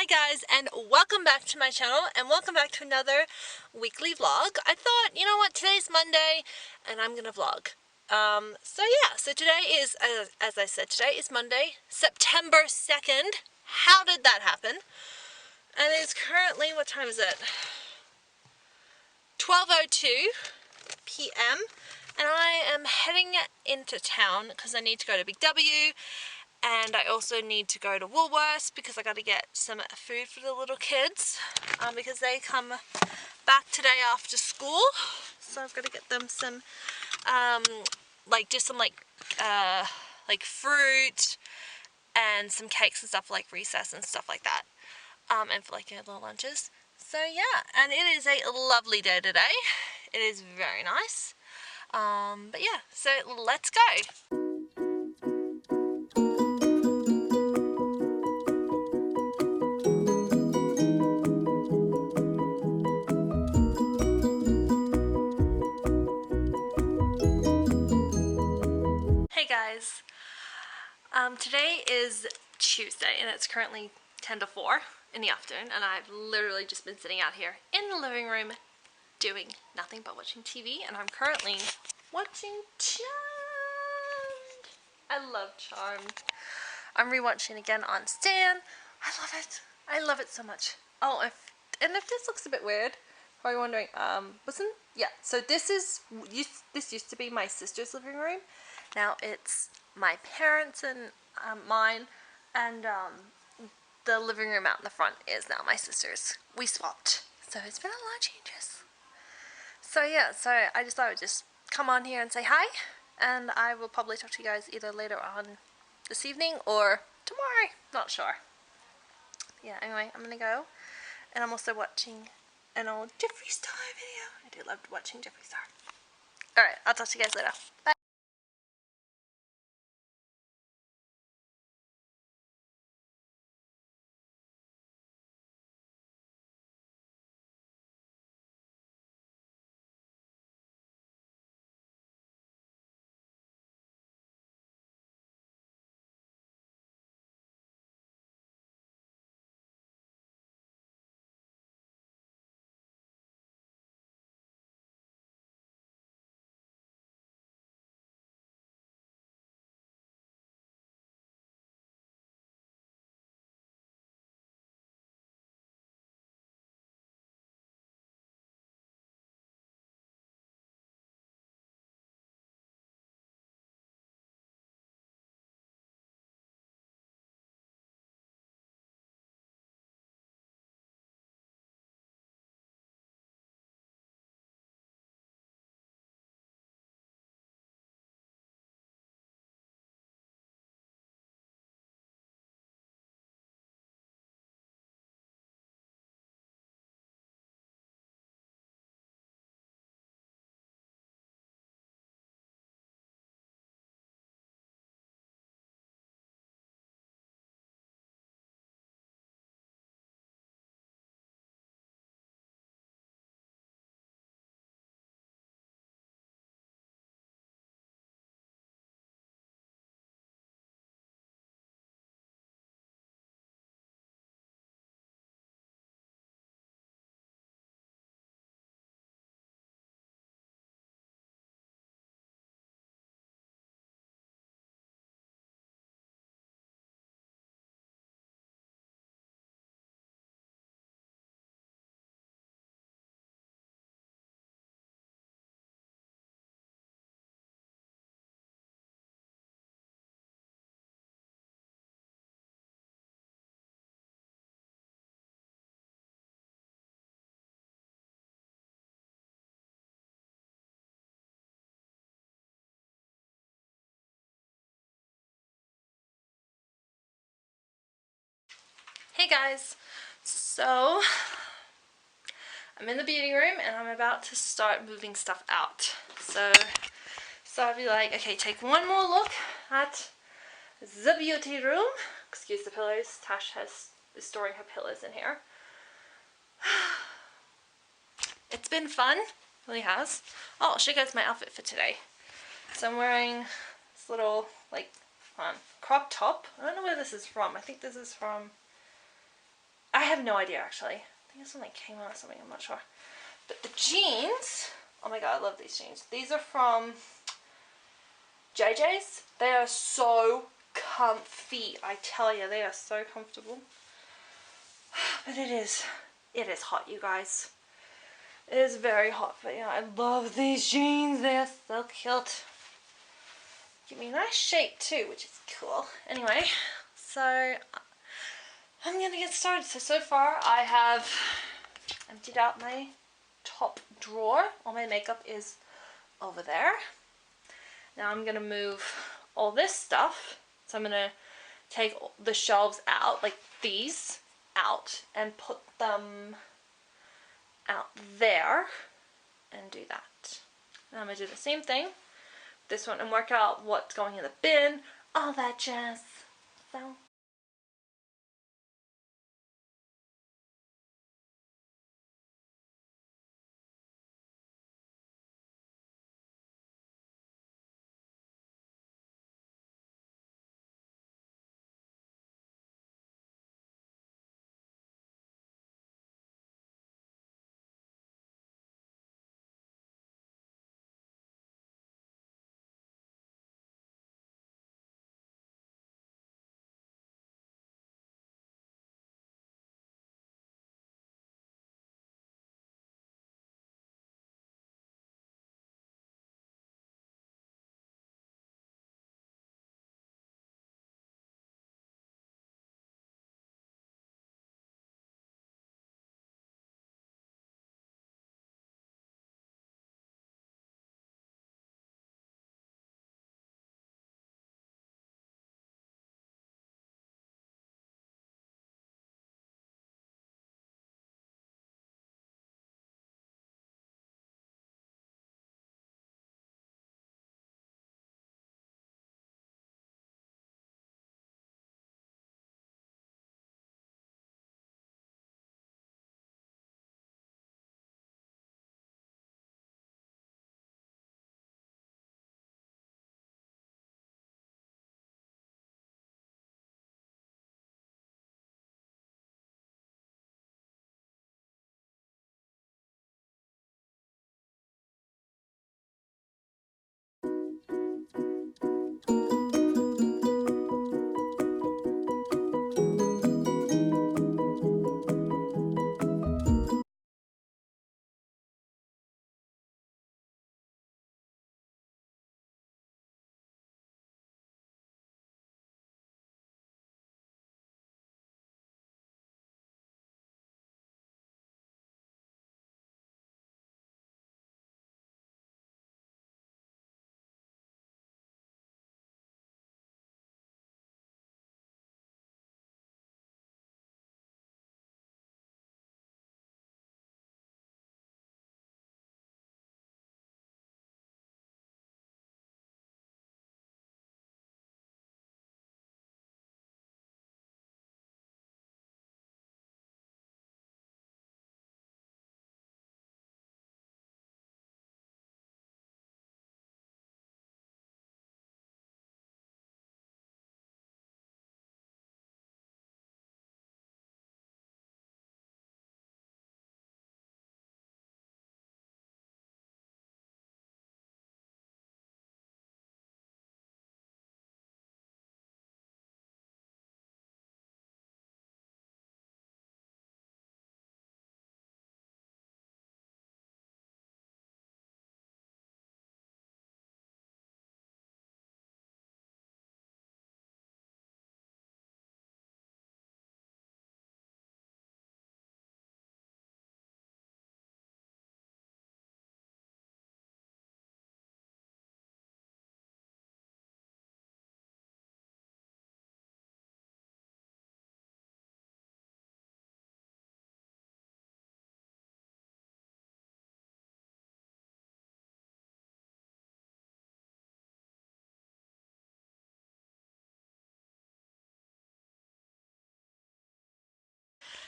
Hi guys, and welcome back to my channel, and welcome back to another weekly vlog. I thought, you know what, today's Monday and I'm gonna vlog. So today is, as I said, today is Monday, September 2nd. How did that happen? And it's currently, what time is it? 12:02 p.m. and I am heading into town because I need to go to Big W. And I also need to go to Woolworths because I got to get some food for the little kids because they come back today after school. So I've got to get them some, like fruit and some cakes and stuff like recess and stuff like that. And for like little lunches. So yeah, and it is a lovely day today. It is very nice. But yeah, so let's go. Hey guys, today is Tuesday and it's currently 10 to 4 in the afternoon, and I've literally just been sitting out here in the living room doing nothing but watching TV, and I'm currently watching Charmed. I love Charmed. I'm rewatching again on Stan. I love it. I love it so much. Oh, if this looks a bit weird, probably wondering, so this used to be my sister's living room. Now it's my parents and mine, and the living room out in the front is now my sister's. We swapped, so it's been a lot of changes. So yeah, so I just thought I would just come on here and say hi, and I will probably talk to you guys either later on this evening or tomorrow, not sure. Yeah, anyway, I'm gonna go, and I'm also watching an old Jeffree Star video. I do love watching Jeffree Star. Alright, I'll talk to you guys later. Bye. Hey guys, so I'm in the beauty room and I'm about to start moving stuff out. So I'll be like, okay, take one more look at the beauty room. Excuse the pillows. Tash is storing her pillows in here. It's been fun, really has. Oh, I'll show you guys my outfit for today. So I'm wearing this little crop top. I don't know where this is from. I think this is from, I have no idea actually. I think it's from like Kmart or something, I'm not sure. But the jeans, oh my god, I love these jeans. These are from JJ's. They are so comfy, I tell you, they are so comfortable. But it is hot, you guys. It is very hot, but yeah, I love these jeans. They are so cute. Give me a nice shape too, which is cool. Anyway, so I'm gonna get started. So far I have emptied out my top drawer. All my makeup is over there. Now I'm gonna move all this stuff. So I'm gonna take the shelves out, like these out, and put them out there and do that. And I'm gonna do the same thing with this one and work out what's going in the bin, all that jazz. So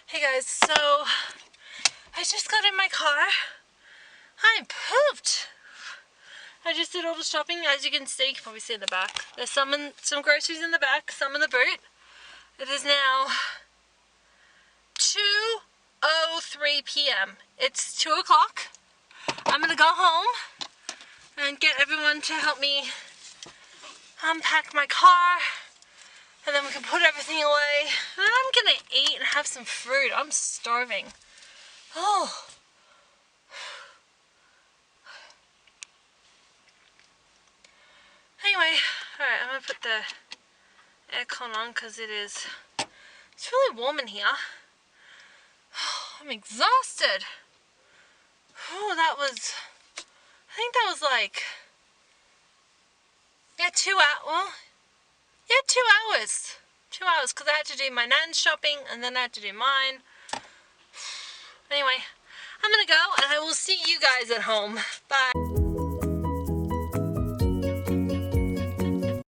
hey guys, so I just got in my car. I'm pooped. I just did all the shopping. As you can see, you can probably see in the back. There's some groceries in the back, some in the boot. It is now 2 3 p.m. It's 2 o'clock. I'm gonna go home and get everyone to help me unpack my car, and then we can put everything away. And I'm gonna eat and have some fruit. I'm starving. Oh. Anyway, alright, I'm gonna put the aircon on because it's really warm in here. I'm exhausted. Oh, I think that was like, yeah, 2 hours. Well, yeah, 2 hours. 2 hours, because I had to do my nan's shopping and then I had to do mine. Anyway, I'm gonna go and I will see you guys at home. Bye.